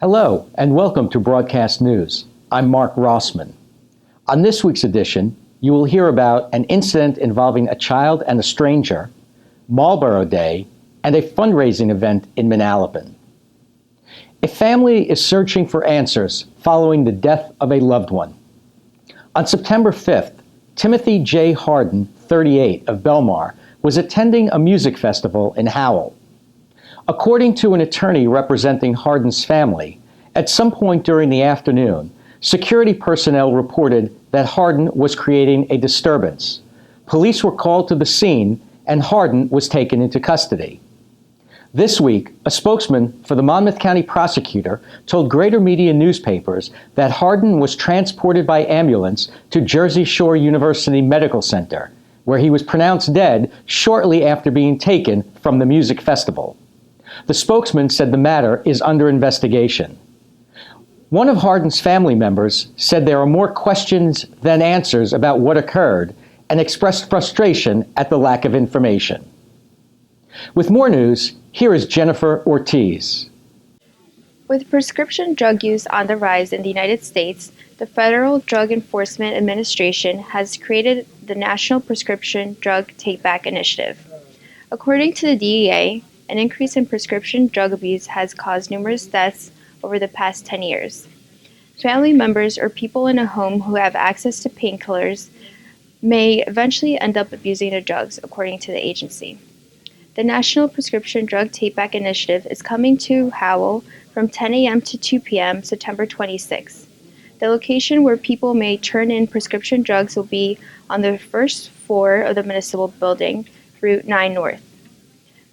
Hello, and welcome to Broadcast News. I'm Mark Rossman. On this week's edition, you will hear about an incident involving a child and a stranger, Marlboro Day, and a fundraising event in Manalapan. A family is searching for answers following the death of a loved one. On September 5th, Timothy J. Harden, 38, of Belmar, was attending a music festival in Howell. According to an attorney representing Harden's family, at some point during the afternoon, security personnel reported that Harden was creating a disturbance. Police were called to the scene, and Harden was taken into custody. This week, a spokesman for the Monmouth County prosecutor told Greater Media newspapers that Harden was transported by ambulance to Jersey Shore University Medical Center, where he was pronounced dead shortly after being taken from the music festival. The spokesman said the matter is under investigation. One of Harden's family members said there are more questions than answers about what occurred and expressed frustration at the lack of information. With more news, here is Jennifer Ortiz. With prescription drug use on the rise in the United States, the Federal Drug Enforcement Administration has created the National Prescription Drug Take-Back Initiative. According to the DEA, an increase in prescription drug abuse has caused numerous deaths over the past 10 years. Family members or people in a home who have access to painkillers may eventually end up abusing the drugs, according to the agency. The National Prescription Drug Take-Back Initiative is coming to Howell from 10 a.m. to 2 p.m. September 26. The location where people may turn in prescription drugs will be on the first floor of the municipal building, Route 9 North.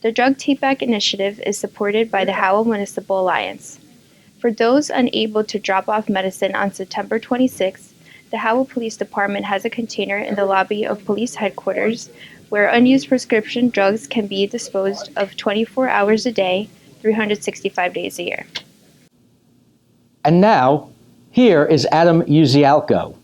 The Drug Take-Back Initiative is supported by the Howell Municipal Alliance. For those unable to drop off medicine on September 26, the Howell Police Department has a container in the lobby of police headquarters where unused prescription drugs can be disposed of 24 hours a day, 365 days a year. And now, here is Adam Uzialko.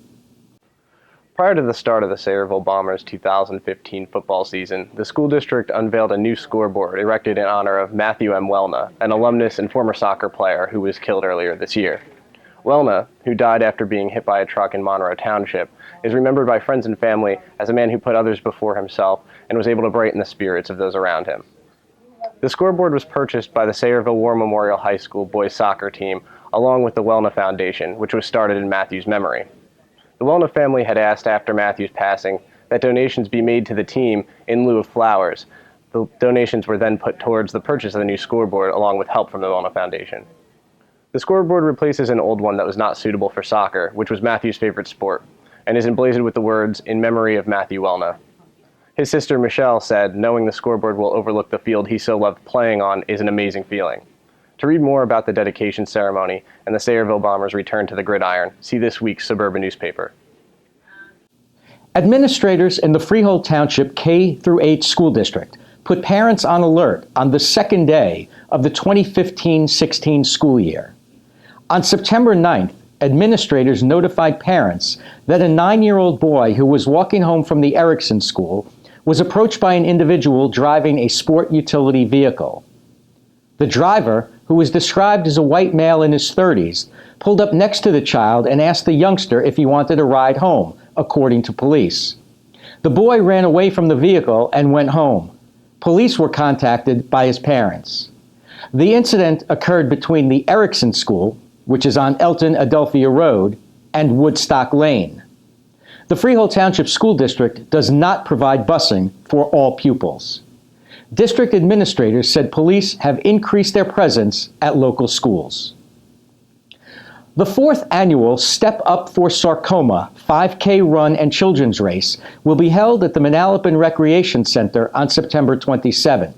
Prior to the start of the Sayreville Bombers' 2015 football season, the school district unveiled a new scoreboard erected in honor of Matthew M. Welna, an alumnus and former soccer player who was killed earlier this year. Welna, who died after being hit by a truck in Monroe Township, is remembered by friends and family as a man who put others before himself and was able to brighten the spirits of those around him. The scoreboard was purchased by the Sayreville War Memorial High School boys soccer team along with the Welna Foundation, which was started in Matthew's memory. The Welna family had asked after Matthew's passing that donations be made to the team in lieu of flowers. The donations were then put towards the purchase of the new scoreboard along with help from the Welna Foundation. The scoreboard replaces an old one that was not suitable for soccer, which was Matthew's favorite sport, and is emblazoned with the words, "In memory of Matthew Welna." His sister Michelle said, knowing the scoreboard will overlook the field he so loved playing on is an amazing feeling. To read more about the dedication ceremony and the Sayreville Bombers' return to the gridiron, see this week's Suburban newspaper. Administrators in the Freehold Township K-8 school district put parents on alert on the second day of the 2015-16 school year. On September 9th, administrators notified parents that a 9-year-old boy who was walking home from the Erickson School was approached by an individual driving a sport utility vehicle. The driver, who was described as a white male in his 30s, pulled up next to the child and asked the youngster if he wanted a ride home, according to police. The boy ran away from the vehicle and went home. Police were contacted by his parents. The incident occurred between the Erickson School, which is on Elton Adelphia Road, and Woodstock Lane. The Freehold Township School District does not provide busing for all pupils. District administrators said police have increased their presence at local schools. The 4th annual Step Up for Sarcoma 5K run and children's race will be held at the Manalapan Recreation Center on September 27.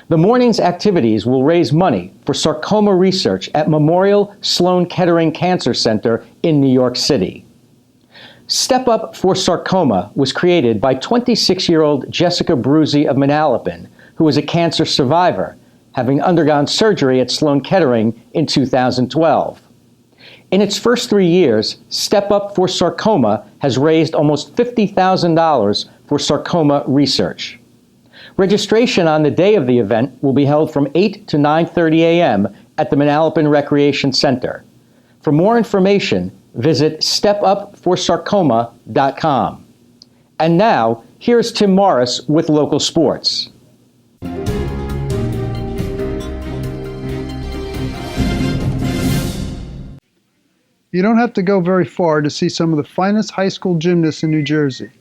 The morning's activities will raise money for sarcoma research at Memorial Sloan Kettering Cancer Center in New York City. Step Up for Sarcoma was created by 26-year-old Jessica Bruzzi of Manalapan, who is a cancer survivor, having undergone surgery at Sloan Kettering in 2012. In its first 3 years, Step Up for Sarcoma has raised almost $50,000 for sarcoma research. Registration on the day of the event will be held from 8 to 9:30 a.m. at the Manalapan Recreation Center. For more information, visit stepupforsarcoma.com. And now, here's Tim Morris with local sports. You don't have to go very far to see some of the finest high school gymnasts in New Jersey.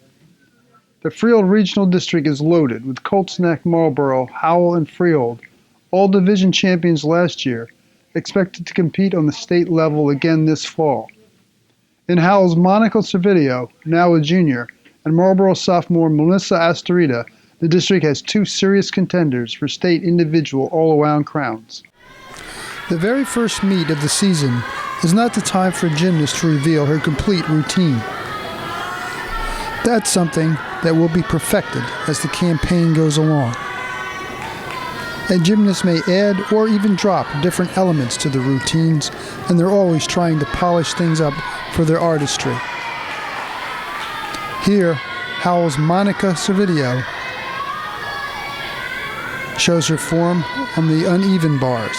The Freehold Regional District is loaded with Colts Neck, Marlboro, Howell, and Freehold, all division champions last year, expected to compete on the state level again this fall. In Howell's Monica Servideo, now a junior, and Marlboro sophomore Melissa Astorita, the district has two serious contenders for state individual all-around crowns. The very first meet of the season is not the time for a gymnast to reveal her complete routine. That's something that will be perfected as the campaign goes along. And gymnasts may add or even drop different elements to the routines, and they're always trying to polish things up for their artistry. Here, Howell's Monica Servideo shows her form on the uneven bars.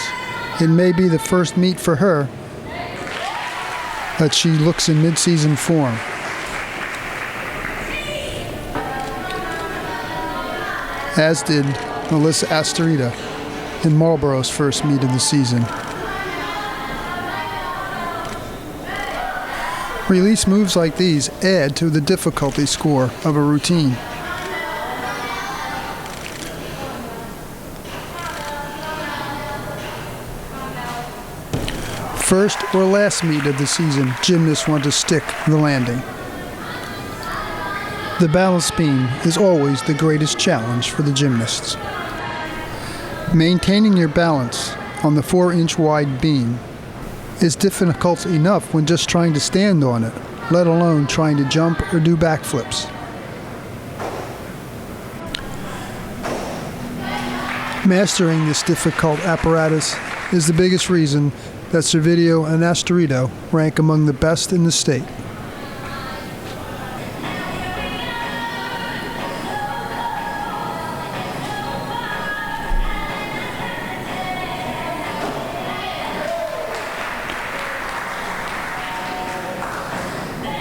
It may be the first meet for her, but she looks in mid-season form. As did Melissa Astorita in Marlboro's first meet of the season. Release moves like these add to the difficulty score of a routine. First or last meet of the season, gymnasts want to stick the landing. The balance beam is always the greatest challenge for the gymnasts. Maintaining your balance on the 4-inch wide beam is difficult enough when just trying to stand on it, let alone trying to jump or do backflips. Mastering this difficult apparatus is the biggest reason that Servideo and Astorita rank among the best in the state.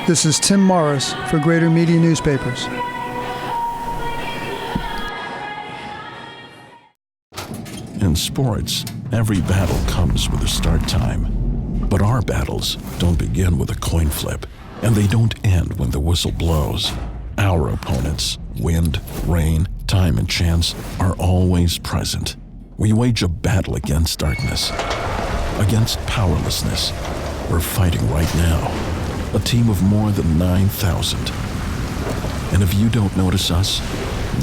This is Tim Morris for Greater Media Newspapers. In sports, every battle comes with a start time. But our battles don't begin with a coin flip, and they don't end when the whistle blows. Our opponents, wind, rain, time, and chance, are always present. We wage a battle against darkness, against powerlessness. We're fighting right now. A team of more than 9,000. And if you don't notice us,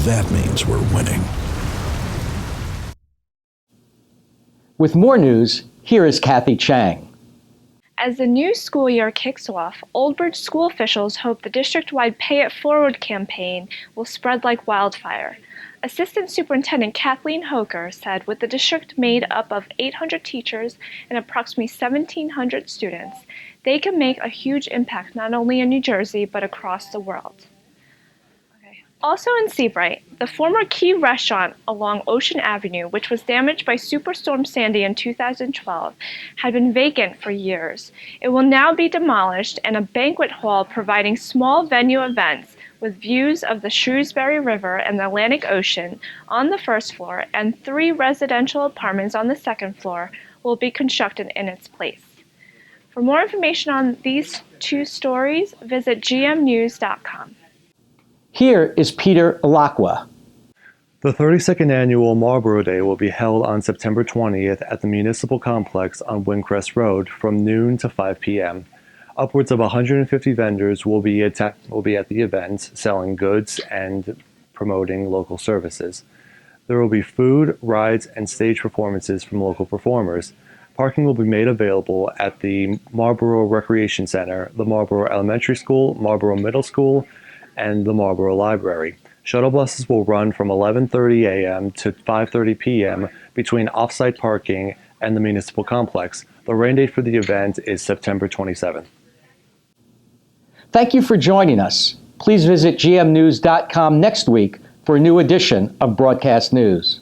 that means we're winning. With more news, here is Kathy Chang. As the new school year kicks off, Old Bridge school officials hope the district-wide Pay It Forward campaign will spread like wildfire. Assistant Superintendent Kathleen Hoker said with the district made up of 800 teachers and approximately 1,700 students, they can make a huge impact not only in New Jersey but across the world. Also in Seabright, the former Key restaurant along Ocean Avenue, which was damaged by Superstorm Sandy in 2012, had been vacant for years. It will now be demolished and a banquet hall providing small venue events with views of the Shrewsbury River and the Atlantic Ocean on the first floor and 3 residential apartments on the second floor will be constructed in its place. For more information on these 2 stories, visit gmnews.com. Here is Peter Alakwa. The 32nd Annual Marlboro Day will be held on September 20th at the Municipal Complex on Windcrest Road from noon to 5 p.m. Upwards of 150 vendors will be at the event selling goods and promoting local services. There will be food, rides, and stage performances from local performers. Parking will be made available at the Marlboro Recreation Center, the Marlboro Elementary School, Marlboro Middle School, and the Marlboro Library. Shuttle buses will run from 11:30 a.m. to 5:30 p.m. between off-site parking and the municipal complex. The rain date for the event is September 27th. Thank you for joining us. Please visit gmnews.com next week for a new edition of Broadcast News.